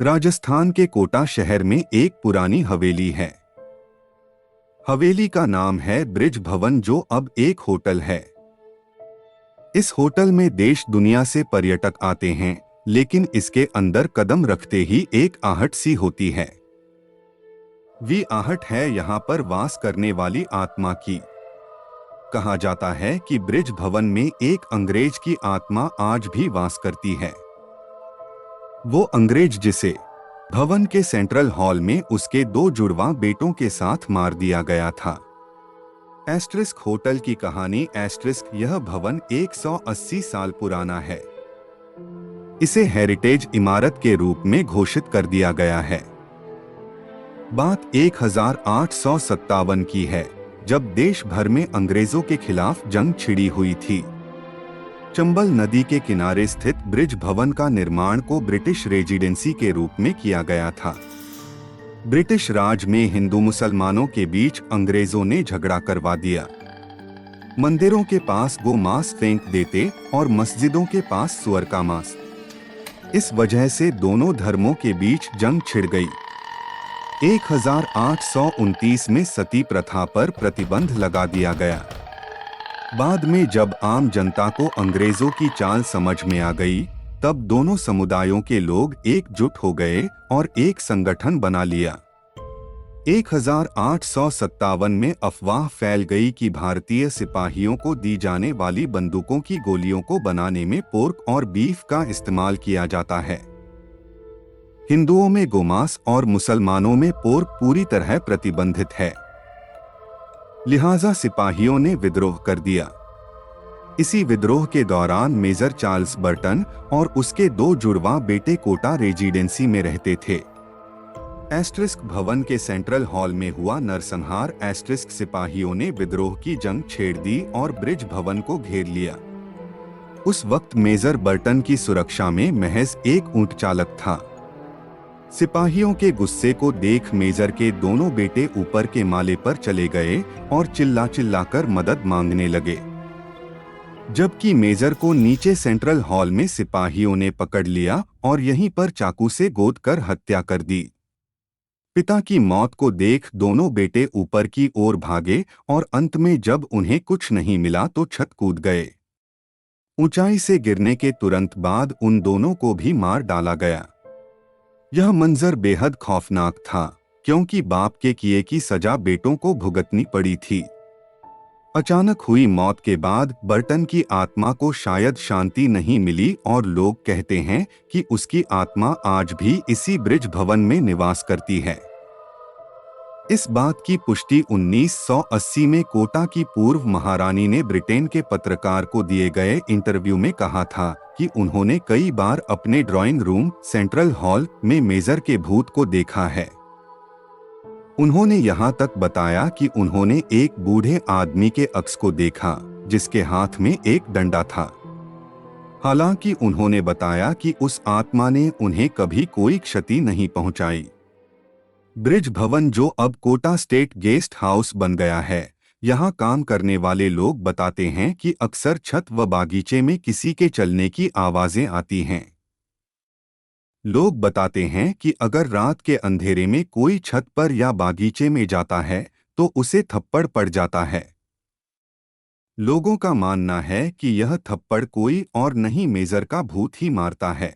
राजस्थान के कोटा शहर में एक पुरानी हवेली है। हवेली का नाम है ब्रिज भवन, जो अब एक होटल है। इस होटल में देश दुनिया से पर्यटक आते हैं, लेकिन इसके अंदर कदम रखते ही एक आहट सी होती है। वी आहट है यहाँ पर वास करने वाली आत्मा की। कहा जाता है कि ब्रिज भवन में एक अंग्रेज की आत्मा आज भी वास करती है। वो अंग्रेज जिसे भवन के सेंट्रल हॉल में उसके 2 जुड़वा बेटों के साथ मार दिया गया था। एस्ट्रिस्क होटल की कहानी। एस्ट्रिस्क यह भवन 180 साल पुराना है। इसे हेरिटेज इमारत के रूप में घोषित कर दिया गया है। बात 1857 की है, जब देश भर में अंग्रेजों के खिलाफ जंग छिड़ी हुई थी। चंबल नदी के किनारे स्थित ब्रिज भवन का निर्माण को ब्रिटिश रेजिडेंसी के रूप में किया गया था। ब्रिटिश राज में हिंदू मुसलमानों के बीच अंग्रेजों ने झगड़ा करवा दिया। मंदिरों के पास गो मांस फेंक देते और मस्जिदों के पास सुअर का मांस। इस वजह से दोनों धर्मों के बीच जंग छिड़ गई। 1829 में सती प्रथा पर प्रतिबंध लगा दिया गया। बाद में जब आम जनता को अंग्रेजों की चाल समझ में आ गई, तब दोनों समुदायों के लोग एकजुट हो गए और एक संगठन बना लिया। 1857 में अफवाह फैल गई कि भारतीय सिपाहियों को दी जाने वाली बंदूकों की गोलियों को बनाने में पोर्क और बीफ का इस्तेमाल किया जाता है। हिंदुओं में गोमांस और मुसलमानों में पोर्क पूरी तरह प्रतिबंधित है। लिहाजा सिपाहियों ने विद्रोह कर दिया। इसी विद्रोह के दौरान मेजर चार्ल्स बर्टन और उसके 2 जुड़वा बेटे कोटा रेजिडेंसी में रहते थे। एस्ट्रिस्क भवन के सेंट्रल हॉल में हुआ नरसंहार। एस्ट्रिस्क सिपाहियों ने विद्रोह की जंग छेड़ दी और ब्रिज भवन को घेर लिया। उस वक्त मेजर बर्टन की सुरक्षा में महज एक ऊंट चालक था। सिपाहियों के गुस्से को देख मेजर के दोनों बेटे ऊपर के माले पर चले गए और चिल्ला चिल्लाकर मदद मांगने लगे, जबकि मेजर को नीचे सेंट्रल हॉल में सिपाहियों ने पकड़ लिया और यहीं पर चाकू से गोद कर हत्या कर दी। पिता की मौत को देख दोनों बेटे ऊपर की ओर भागे और अंत में जब उन्हें कुछ नहीं मिला तो छत कूद गए। ऊंचाई से गिरने के तुरंत बाद उन दोनों को भी मार डाला गया। यह मंजर बेहद खौफनाक था, क्योंकि बाप के किए की सजा बेटों को भुगतनी पड़ी थी। अचानक हुई मौत के बाद बर्टन की आत्मा को शायद शांति नहीं मिली और लोग कहते हैं कि उसकी आत्मा आज भी इसी ब्रिज भवन में निवास करती है। इस बात की पुष्टि 1980 में कोटा की पूर्व महारानी ने ब्रिटेन के पत्रकार को दिए गए इंटरव्यू में कहा था कि उन्होंने कई बार अपने ड्राइंग रूम सेंट्रल हॉल में मेजर के भूत को देखा है। उन्होंने यहाँ तक बताया कि उन्होंने एक बूढ़े आदमी के अक्स को देखा, जिसके हाथ में एक डंडा था। हालांकि उन्होंने बताया कि उस आत्मा ने उन्हें कभी कोई क्षति नहीं पहुंचाई। ब्रिज भवन, जो अब कोटा स्टेट गेस्ट हाउस बन गया है, यहाँ काम करने वाले लोग बताते हैं कि अक्सर छत व बागीचे में किसी के चलने की आवाजें आती हैं। लोग बताते हैं कि अगर रात के अंधेरे में कोई छत पर या बागीचे में जाता है तो उसे थप्पड़ पड़ जाता है। लोगों का मानना है कि यह थप्पड़ कोई और नहीं, मेजर का भूत ही मारता है।